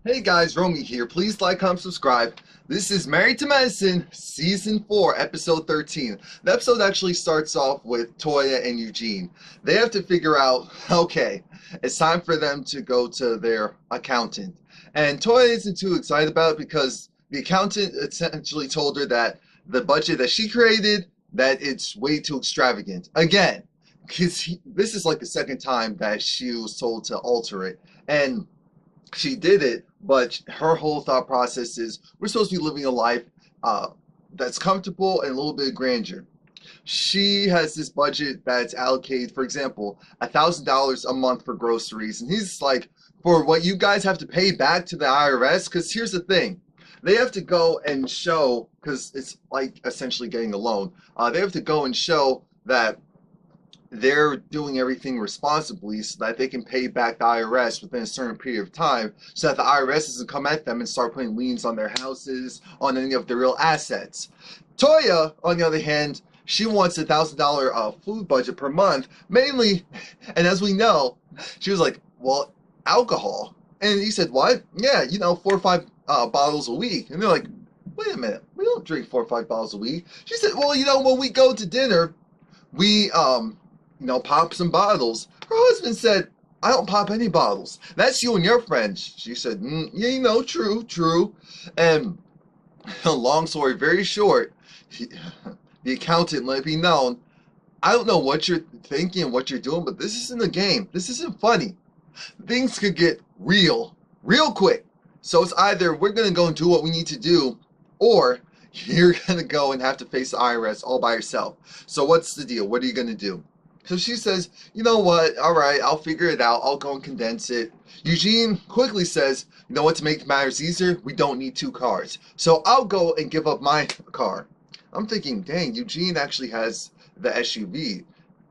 Hey guys, Romie here. Please like, comment, subscribe. This is Married to Medicine, Season 4, Episode 13. The episode actually starts off with Toya and Eugene. They have to figure out, okay, it's time for them to go to their accountant. And Toya isn't too excited about it because the accountant essentially told her that the budget that she created, that it's way too extravagant. Again, because this is like the second time that she was told to alter it. And she did it, but her whole thought process is we're supposed to be living a life that's comfortable and a little bit of grandeur. She has this budget that's allocated, for example, $1,000 a month for groceries, and he's like, for what you guys have to pay back to the IRS, because here's the thing. They have to go and show, because it's like essentially getting a loan, they have to go and show that they're doing everything responsibly so that they can pay back the IRS within a certain period of time so that the IRS doesn't come at them and start putting liens on their houses, on any of their real assets. Toya, on the other hand, she wants $1,000 food budget per month, mainly, and as we know, she was like, well, alcohol. And he said, what? Yeah, 4 or 5 bottles a week. And they're like, wait a minute, we don't drink 4 or 5 bottles a week. She said, well, when we go to dinner, we, pop some bottles. Her husband said, I don't pop any bottles. That's you and your friends. She said, yeah, true. And long story very short, the accountant let it be known, I don't know what you're thinking and what you're doing, but this isn't a game. This isn't funny. Things could get real quick. So it's either we're going to go and do what we need to do, or you're going to go and have to face the IRS all by yourself. So what's the deal? What are you going to do? So she says, you know what? All right, I'll figure it out. I'll go and condense it. Eugene quickly says, you know what? To make matters easier, we don't need 2 cars. So I'll go and give up my car. I'm thinking, dang, Eugene actually has the SUV.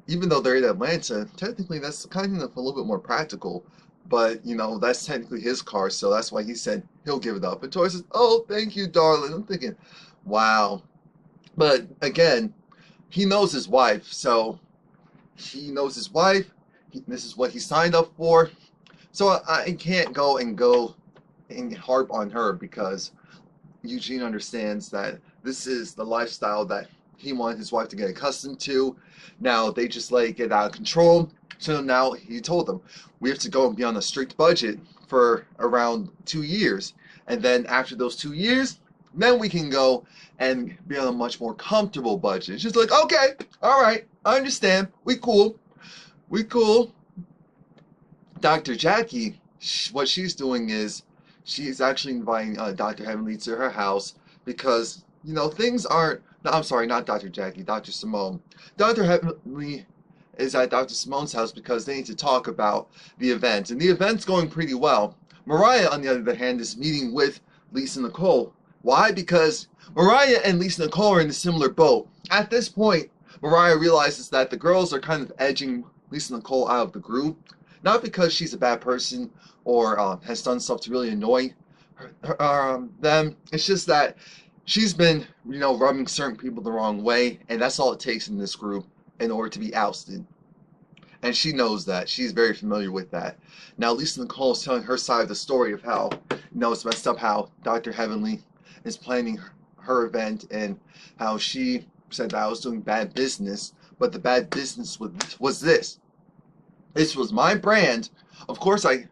Even though they're in Atlanta, technically that's kind of a little bit more practical. But, that's technically his car, so that's why he said he'll give it up. And Tori says, oh, thank you, darling. I'm thinking, wow. But again, he knows his wife, so he knows his wife. This is what he signed up for. So I can't go and harp on her because Eugene understands that this is the lifestyle that he wanted his wife to get accustomed to. Now they just let it get out of control. So now he told them, we have to go and be on a strict budget for around 2 years. And then after those 2 years, then we can go and be on a much more comfortable budget. She's like, okay, all right, I understand. We cool. Dr. Jackie, what she's doing is she's actually inviting Dr. Heavenly to her house because, things aren't, no, I'm sorry, not Dr. Jackie, Dr. Simone. Dr. Heavenly is at Dr. Simone's house because they need to talk about the event. And the event's going pretty well. Mariah, on the other hand, is meeting with Lisa Nicole. Why? Because Mariah and Lisa Nicole are in a similar boat. At this point, Mariah realizes that the girls are kind of edging Lisa Nicole out of the group. Not because she's a bad person or has done stuff to really annoy them. It's just that she's been, rubbing certain people the wrong way. And that's all it takes in this group in order to be ousted. And she knows that. She's very familiar with that. Now, Lisa Nicole is telling her side of the story of how, it's messed up how Dr. Heavenly is planning her event and how she said that I was doing bad business, but the bad business was this. This was my brand. Of course, I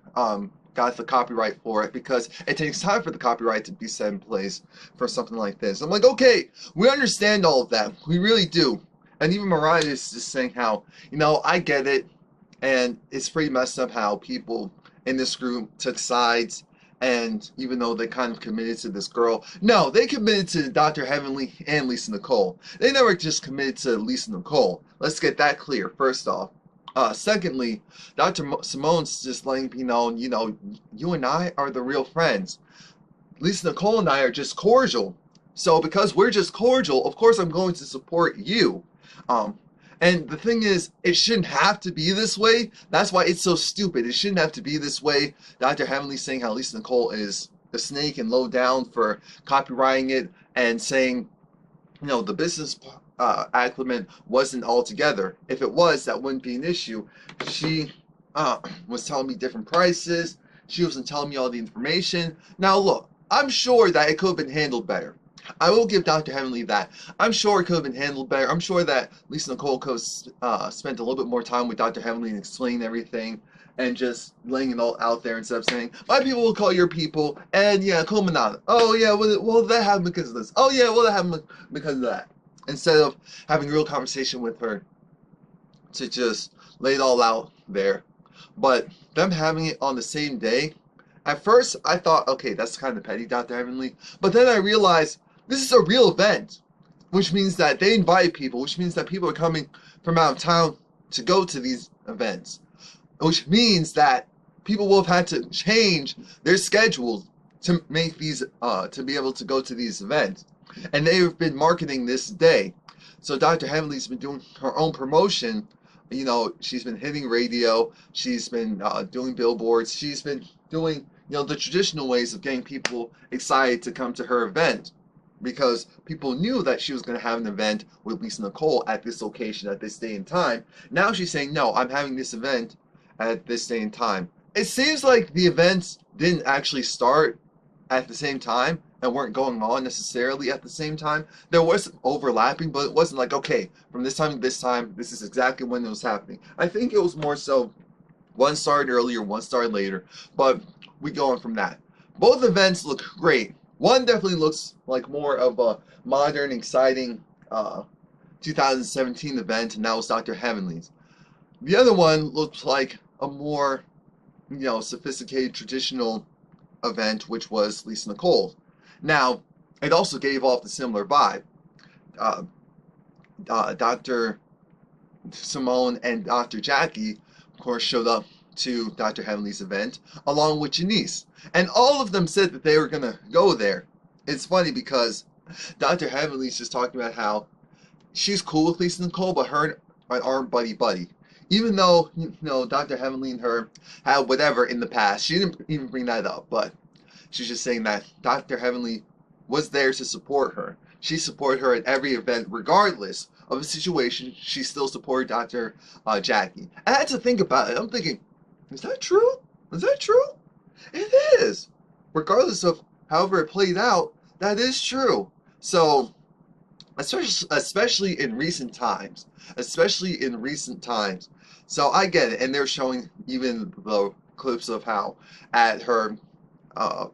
got the copyright for it because it takes time for the copyright to be set in place for something like this. I'm like, okay, we understand all of that. We really do. And even Mariah is just saying how, I get it. And it's pretty messed up how people in this group took sides. And even though they kind of committed to this girl, no, they committed to Dr. Heavenly and Lisa Nicole. They never just committed to Lisa Nicole. Let's get that clear, first off. Secondly, Dr. Simone's just letting me know, you and I are the real friends. Lisa Nicole and I are just cordial. So because we're just cordial, of course I'm going to support you. And the thing is, it shouldn't have to be this way. That's why it's so stupid. It shouldn't have to be this way. Dr. Heavenly saying how Lisa Nicole is a snake and low down for copywriting it and saying, the business acumen wasn't all together. If it was, that wouldn't be an issue. She was telling me different prices. She wasn't telling me all the information. Now look, I'm sure that it could have been handled better. I will give Dr. Heavenly that. I'm sure it could have been handled better. I'm sure that Lisa Nicole could have spent a little bit more time with Dr. Heavenly and explained everything and just laying it all out there instead of saying, my people will call your people, and yeah, Kumanada. Oh yeah, well that happened because of this. Oh yeah, well that happened because of that. Instead of having a real conversation with her to just lay it all out there. But them having it on the same day, at first I thought, okay, that's kind of petty, Dr. Heavenly. But then I realized this is a real event, which means that they invite people, which means that people are coming from out of town to go to these events, which means that people will have had to change their schedules to make these, to be able to go to these events. And they've been marketing this day. So Dr. Heavenly's been doing her own promotion. You know, she's been hitting radio, she's been doing billboards, she's been doing, you know, the traditional ways of getting people excited to come to her event, because people knew that she was going to have an event with Lisa Nicole at this location at this day and time. Now she's saying, no, I'm having this event at this day and time. It seems like the events didn't actually start at the same time and weren't going on necessarily at the same time. There was overlapping, but it wasn't like, okay, from this time to this time, this is exactly when it was happening. I think it was more so one started earlier, one started later, but we go on from that. Both events look great. One definitely looks like more of a modern, exciting 2017 event, and that was Dr. Heavenly's. The other one looks like a more, you know, sophisticated, traditional event, which was Lisa Nicole. Now, it also gave off the similar vibe. Dr. Simone and Dr. Jackie, of course, showed up to Dr. Heavenly's event, along with Janice. And all of them said that they were going to go there. It's funny because Dr. Heavenly's just talking about how she's cool with Lisa Nicole, but her aren't buddy-buddy. Even though, you know, Dr. Heavenly and her had whatever in the past. She didn't even bring that up, but she's just saying that Dr. Heavenly was there to support her. She supported her at every event, regardless of the situation. She still supported Dr. Jackie. I had to think about it. I'm thinking, is that true? Is that true? It is. Regardless of however it played out, that is true. So, especially in recent times. Especially in recent times. So I get it. And they're showing even the clips of how at her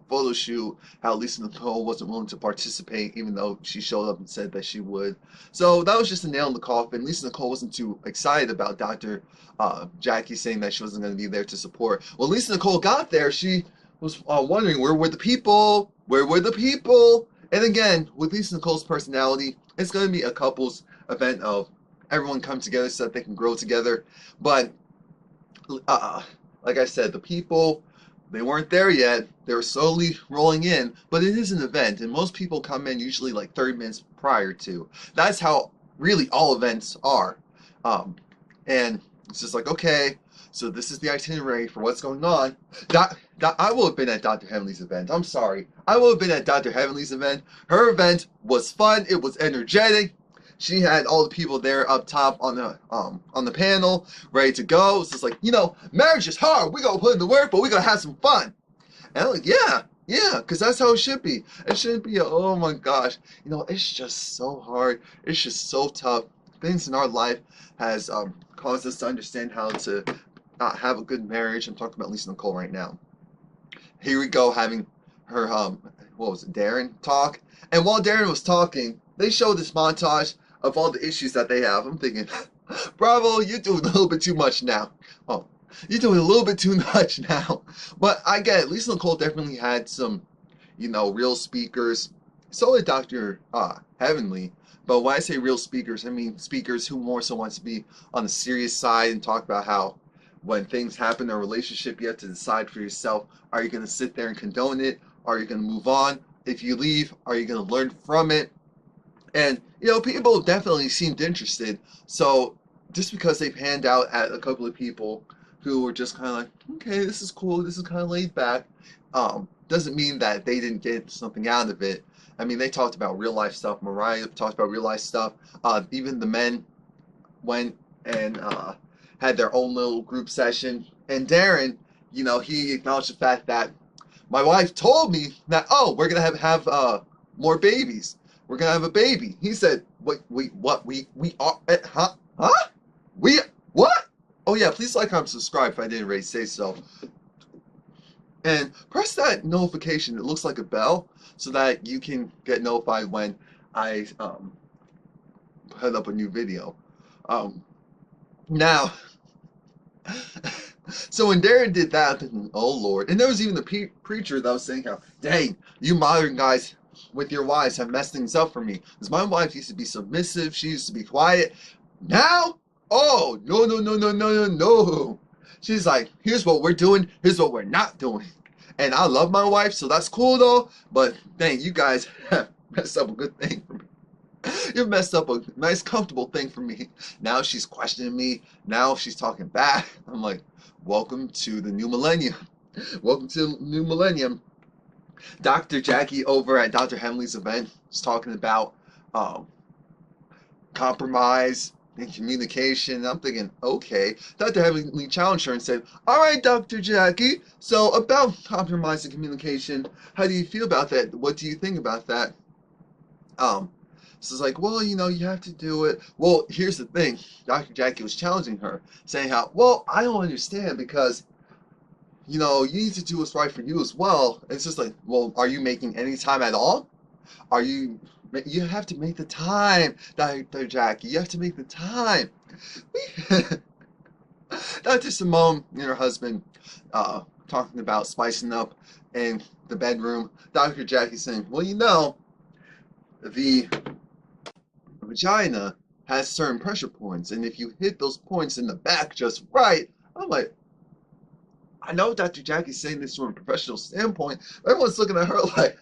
photo shoot, how Lisa Nicole wasn't willing to participate, even though she showed up and said that she would. So that was just a nail in the coffin. Lisa Nicole wasn't too excited about Dr. Jackie saying that she wasn't going to be there to support. When Lisa Nicole got there, she was wondering, where were the people? Where were the people? And again, with Lisa Nicole's personality, it's going to be a couples event of everyone come together so that they can grow together. But like I said, the people, they weren't there yet. They were slowly rolling in, but it is an event, and most people come in usually like 30 minutes prior to. That's how really all events are. And it's just like, okay, so this is the itinerary for what's going on. I will have been at Dr. Heavenly's event. I'm sorry. I will have been at Dr. Heavenly's event. Her event was fun. It was energetic. She had all the people there up top on the panel, ready to go. It's just like, you know, marriage is hard. We're going to put in the work, but we're going to have some fun. And I'm like, yeah, because that's how it should be. It shouldn't be, oh my gosh. You know, it's just so hard. It's just so tough. Things in our life has caused us to understand how to have a good marriage. I'm talking about Lisa Nicole right now. Here we go, having her, what was it, Darren talk. And while Darren was talking, they showed this montage of all the issues that they have. I'm thinking, bravo, you're doing a little bit too much now. Oh, you're doing a little bit too much now. But I get it. Lisa Nicole definitely had some, you know, real speakers. So did Dr. Heavenly. But when I say real speakers, I mean speakers who more so want to be on the serious side and talk about how when things happen in a relationship, you have to decide for yourself, are you going to sit there and condone it? Are you going to move on? If you leave, are you going to learn from it? And, you know, people definitely seemed interested. So just because they panned out at a couple of people who were just kind of like, okay, this is cool, this is kind of laid back, doesn't mean that they didn't get something out of it. I mean, they talked about real life stuff. Mariah talked about real life stuff. Even the men went and had their own little group session. And Darren he acknowledged the fact that my wife told me that, oh, we're gonna have more babies. We're gonna have a baby. He said, wait, what? We are, huh? We what? Oh yeah, please like, comment, subscribe if I didn't already say so, and press that notification. It looks like a bell, so that you can get notified when I put up a new video. Um, Now, so when Darren did that, I'm thinking, oh Lord. And there was even the preacher that was saying how, dang, you modern guys with your wives have messed things up for me. Because my wife used to be submissive, she used to be quiet. Now, oh, no, no, no, no, no, no, no. She's like, here's what we're doing, here's what we're not doing. And I love my wife, so that's cool though. But dang, you guys have messed up a good thing for me. You've messed up a nice, comfortable thing for me. Now she's questioning me. Now she's talking back. I'm like, welcome to the new millennium. Welcome to the new millennium. Dr. Jackie over at Dr. Henley's event was talking about compromise and communication. I'm thinking, okay. Dr. Henley challenged her and said, all right, Dr. Jackie, so about compromise and communication, how do you feel about that? What do you think about that? So it's like, well, you have to do it. Well, here's the thing. Dr. Jackie was challenging her, saying how, well, I don't understand because, you need to do what's right for you as well. It's just like, well, are you making any time at all? You have to make the time, Dr. Jackie. You have to make the time. Dr. Simone and her husband talking about spicing up in the bedroom. Dr. Jackie saying, well, the vagina has certain pressure points, and if you hit those points in the back just right, I'm like, I know Dr. Jackie's saying this from a professional standpoint, but everyone's looking at her like,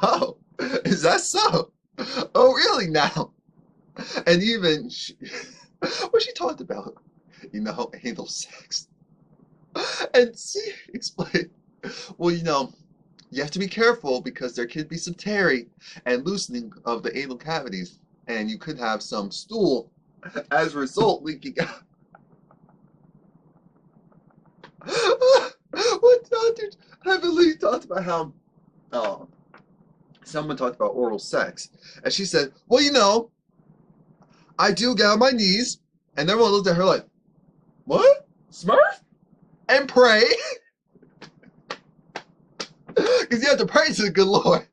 oh, is that so? Oh, really now? And even, what she talked about, anal sex. And she explained, well, you have to be careful because there could be some tearing and loosening of the anal cavities, and you could have some stool as a result leaking out. What Dr. Heavenly talked about how someone talked about oral sex, and she said, well, I do get on my knees, and everyone looked at her like, what? Smurf? And pray. Because you have to pray to the good Lord.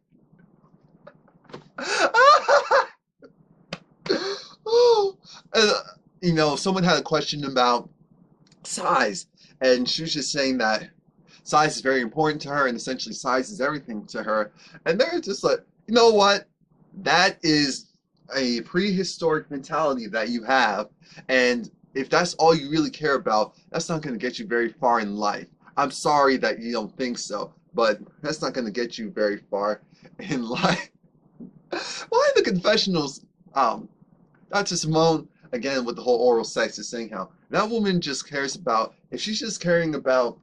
Someone had a question about size, and she was just saying that size is very important to her, and essentially size is everything to her. And they're just like, you know what? That is a prehistoric mentality that you have, and if that's all you really care about, that's not going to get you very far in life. I'm sorry that you don't think so, but that's not going to get you very far in life. Why the confessionals, Dr. Simone, again, with the whole oral sex, is saying how that woman just cares about, if she's just caring about,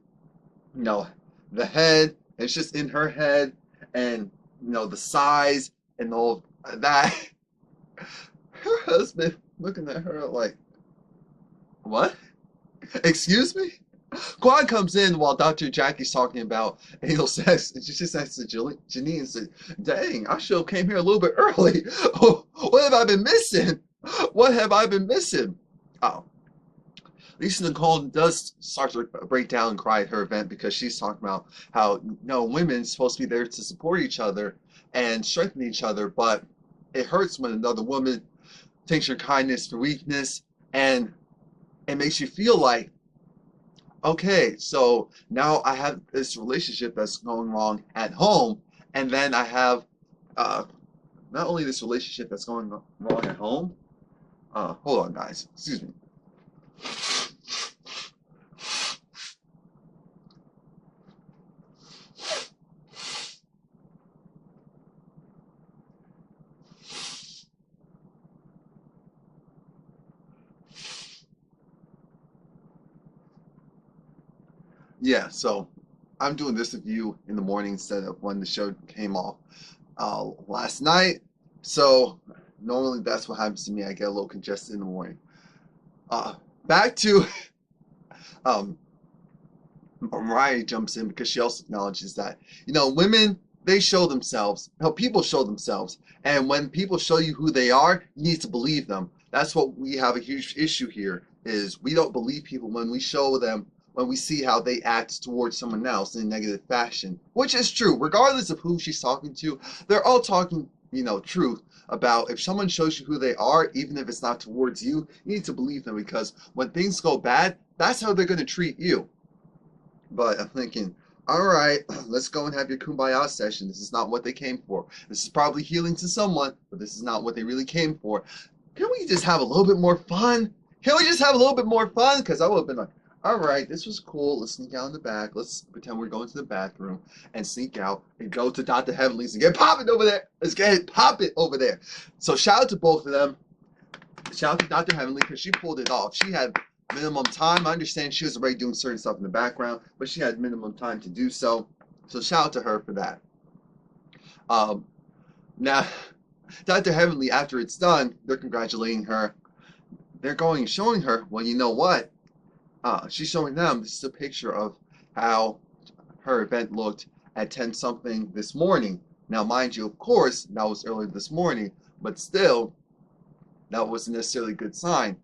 the head, and it's just in her head, and, the size, and all that, her husband looking at her like, what? Excuse me? Quad comes in while Dr. Jackie's talking about anal sex, and she just asks Janine and said, dang, I should have came here a little bit early. What have I been missing? What have I been missing? Oh. Lisa Nicole does start to break down and cry at her event because she's talking about how, women are supposed to be there to support each other and strengthen each other, but it hurts when another woman takes your kindness for weakness, and it makes you feel like, okay, so now I have this relationship that's going wrong at home, and then I have not only this relationship that's going wrong at home. Hold on, guys. Excuse me. Yeah, so I'm doing this with you in the morning instead of when the show came off last night. So normally that's what happens to me. I get a little congested in the morning. Back to Mariah jumps in because she also acknowledges that, women, they show themselves. People show themselves. And when people show you who they are, you need to believe them. That's what we have a huge issue here, is we don't believe people when we show them, when we see how they act towards someone else in a negative fashion, which is true. Regardless of who she's talking to, they're all talking, truth about if someone shows you who they are, even if it's not towards you, you need to believe them because when things go bad, that's how they're going to treat you. But I'm thinking, all right, let's go and have your kumbaya session. This is not what they came for. This is probably healing to someone, but this is not what they really came for. Can we just have a little bit more fun? Can we just have a little bit more fun? Because I would have been like, all right, this was cool. Let's sneak out in the back. Let's pretend we're going to the bathroom and sneak out and go to Dr. Heavenly's and get popping over there. Let's get it popping over there. So shout out to both of them. Shout out to Dr. Heavenly because she pulled it off. She had minimum time. I understand she was already doing certain stuff in the background, but she had minimum time to do so. So shout out to her for that. Now, Dr. Heavenly, after it's done, they're congratulating her. They're going and showing her, well, you know what? She's showing them, this is a picture of how her event looked at 10 something this morning. Now, mind you, of course, that was early this morning, but still, that wasn't necessarily a good sign.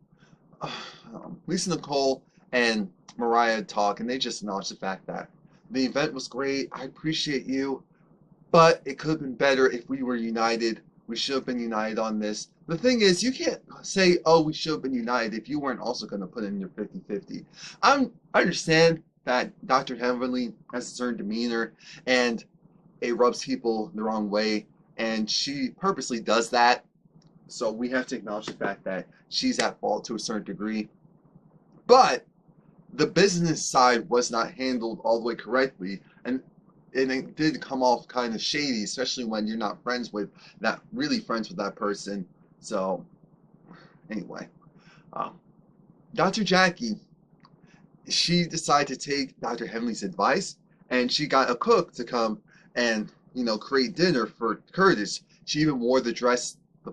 Lisa Nicole and Mariah talk, and they just acknowledge the fact that the event was great. I appreciate you, but it could have been better if we were united. We should have been united on this. The thing is, you can't say, oh, we should have been united if you weren't also going to put in your 50-50. I understand that Dr. Heavenly has a certain demeanor, and it rubs people the wrong way, and she purposely does that. So we have to acknowledge the fact that she's at fault to a certain degree. But the business side was not handled all the way correctly. And it did come off kind of shady, especially when you're not really friends with that person. So anyway, Dr. Jackie, she decided to take Dr. Heavenly's advice, and she got a cook to come and, create dinner for Curtis. She even wore the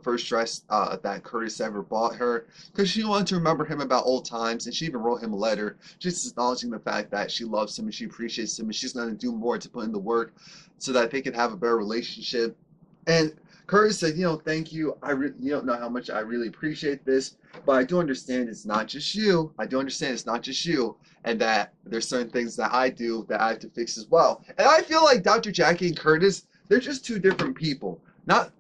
first dress that Curtis ever bought her, because she wanted to remember him about old times, and she even wrote him a letter, just acknowledging the fact that she loves him and she appreciates him, and she's going to do more to put in the work so that they could have a better relationship. And Curtis said, thank you. You don't know how much I really appreciate this, but I do understand it's not just you. I do understand it's not just you, and that there's certain things that I do that I have to fix as well. And I feel like Dr. Jackie and Curtis, they're just two different people.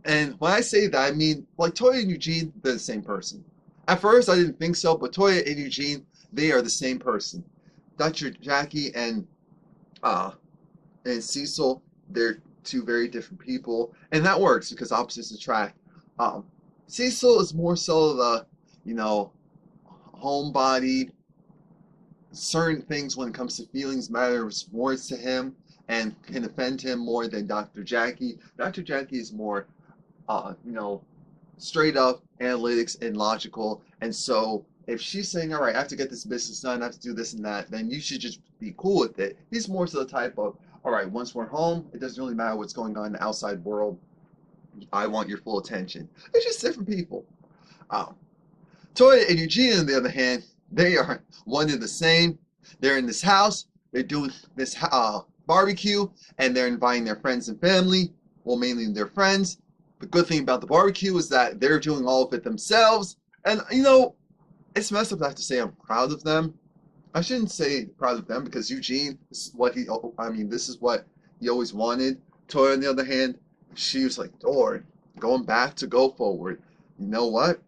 And when I say that, I mean, like Toya and Eugene, they're the same person. At first, I didn't think so, but Toya and Eugene, they are the same person. Dr. Jackie and Cecil, they're two very different people, and that works because opposites attract. Cecil is more so the, homebody. Certain things when it comes to feelings matters more to him and can offend him more than Dr. Jackie. Dr. Jackie is more, straight up analytics and logical. And so if she's saying, all right, I have to get this business done, I have to do this and that, then you should just be cool with it. He's more to the type of, all right, once we're home, it doesn't really matter what's going on in the outside world. I want your full attention. It's just different people. Toya and Eugene, on the other hand, they are one and the same. They're in this house. They're doing this barbecue, and they're inviting their friends and family. Well, mainly their friends. The good thing about the barbecue is that they're doing all of it themselves. And, it's messed up to have to say I'm proud of them. I shouldn't say proud of them because Eugene, this is what he always wanted. Toya, on the other hand, she was like, Lord, going back to go forward. You know what?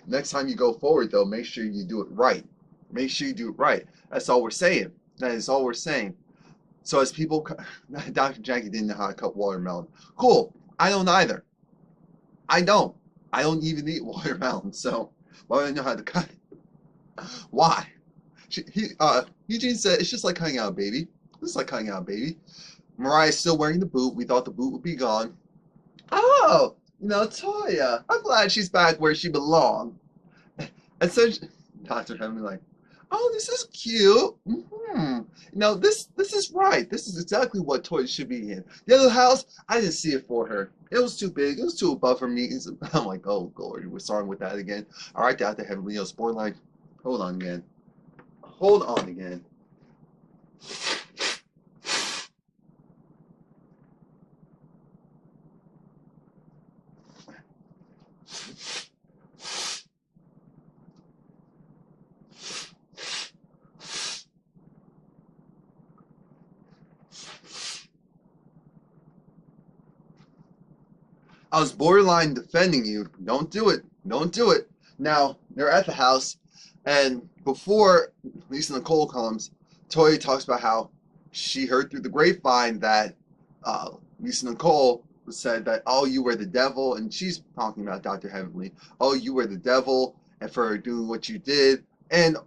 Next time you go forward, though, make sure you do it right. Make sure you do it right. That's all we're saying. That is all we're saying. So as people, Dr. Jackie didn't know how to cut watermelon. Cool. I don't either. I don't even eat watermelon. So why would I know how to cut it? Why? Eugene said, it's just like cutting out a baby. It's like cutting out a baby. Mariah's still wearing the boot. We thought the boot would be gone. Oh, Toya. I'm glad she's back where she belongs. And so Dr. Heavenly like, oh, this is cute. This is right. This is exactly what Toya should be in. The other house, I didn't see it for her. It was too big. It was too above her means. I'm like, oh, Lord, we're starting with that again. All right, Dr. Heavenly, spoiler line. Hold on again. I was borderline defending you. Don't do it. Don't do it. Now, they're at the house, and before Lisa Nicole comes, Toya talks about how she heard through the grapevine that Lisa Nicole said that, oh, you were the devil, and she's talking about Dr. Heavenly. Oh, you were the devil, and for doing what you did. And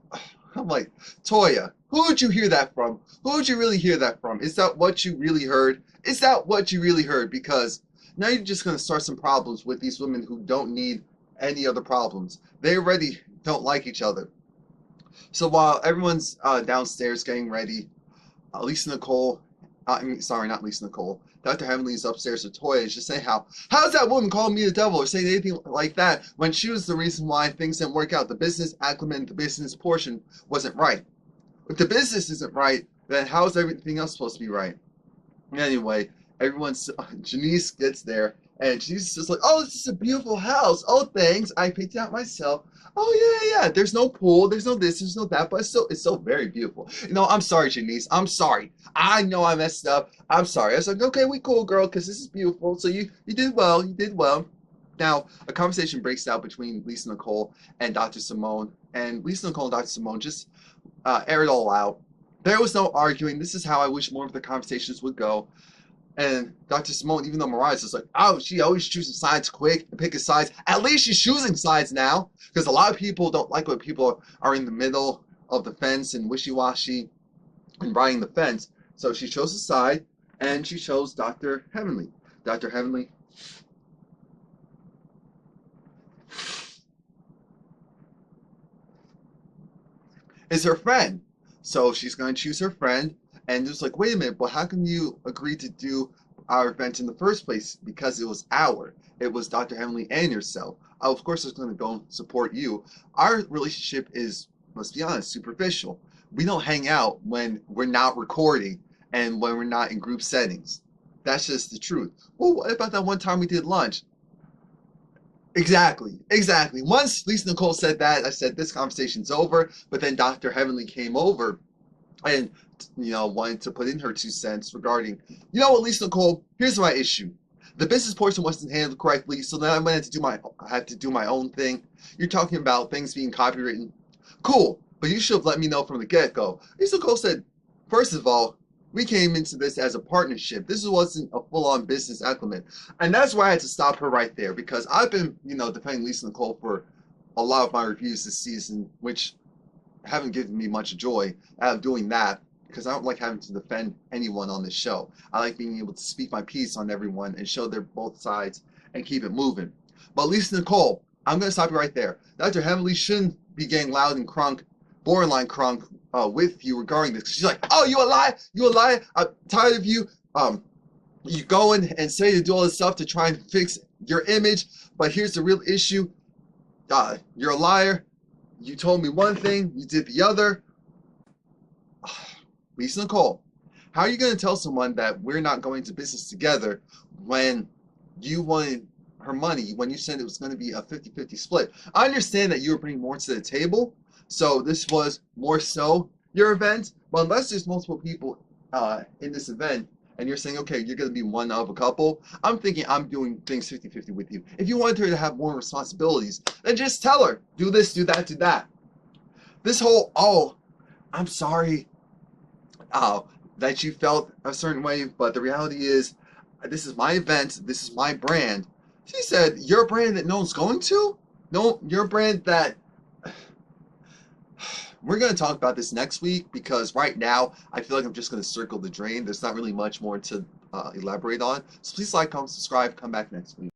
I'm like, Toya, who would you hear that from? Who would you really hear that from? Is that what you really heard? Is that what you really heard? Because now you're just going to start some problems with these women who don't need any other problems. They already don't like each other. So while everyone's downstairs getting ready, Lisa Nicole, sorry, not Lisa Nicole, Dr. Heavenly is upstairs with Toya and just saying how's that woman calling me the devil or saying anything like that when she was the reason why things didn't work out. The business acumen, the business portion wasn't right. If the business isn't right, then how is everything else supposed to be right? Anyway, Janice gets there, and she's just like, oh, this is a beautiful house. Oh, thanks. I picked it out myself. Oh, yeah. There's no pool. There's no this. There's no that. But it's so very beautiful. I'm sorry, Janice. I'm sorry. I know I messed up. I'm sorry. I was like, okay, we cool, girl, because this is beautiful. So you did well. You did well. Now, a conversation breaks out between Lisa Nicole and Dr. Simone. And Lisa Nicole and Dr. Simone just air it all out. There was no arguing. This is how I wish more of the conversations would go. And Dr. Simone, even though Mariah is like, oh, she always chooses sides quick and picking sides. At least she's choosing sides now. Because a lot of people don't like when people are in the middle of the fence and wishy-washy and riding the fence. So she chose a side, and she chose Dr. Heavenly. Dr. Heavenly is her friend. So she's going to choose her friend. And just like, wait a minute, but how can you agree to do our event in the first place? Because it was it was Dr. Heavenly and yourself. Of course, I was going to go support you. Our relationship is, let's be honest, superficial. We don't hang out when we're not recording and when we're not in group settings. That's just the truth. Well, what about that one time we did lunch? Exactly. Once Lisa Nicole said that, I said, this conversation's over. But then Dr. Heavenly came over and, wanted to put in her 2 cents regarding, what, Lisa Nicole, here's my issue. The business portion wasn't handled correctly, so then I had to do my own thing. You're talking about things being copywritten. Cool, but you should have let me know from the get-go. Lisa Nicole said, first of all, we came into this as a partnership. This wasn't a full-on business acumen. And that's why I had to stop her right there, because I've been, defending Lisa Nicole for a lot of my reviews this season, which haven't given me much joy out of doing that, because I don't like having to defend anyone on this show. I like being able to speak my piece on everyone and show their both sides and keep it moving. But Lisa Nicole, I'm going to stop you right there. Dr. Heavenly shouldn't be getting loud and crunk, borderline crunk, with you regarding this. She's like, oh, you a liar, I'm tired of you. You go in and say to do all this stuff to try and fix your image, but here's the real issue. You're a liar. You told me one thing, you did the other. Lisa Nicole, how are you going to tell someone that we're not going to business together when you wanted her money, when you said it was going to be a 50-50 split? I understand that you were bringing more to the table, so this was more so your event, but unless there's multiple people in this event, and you're saying, okay, you're going to be one of a couple, I'm thinking I'm doing things 50-50 with you. If you wanted her to have more responsibilities, then just tell her, do this, do that, do that. This whole, oh, I'm sorry that you felt a certain way, but the reality is, this is my event, this is my brand. She said, your brand that no one's going to? No, your brand that... We're going to talk about this next week, because right now I feel like I'm just going to circle the drain. There's not really much more to elaborate on. So please like, comment, subscribe, come back next week.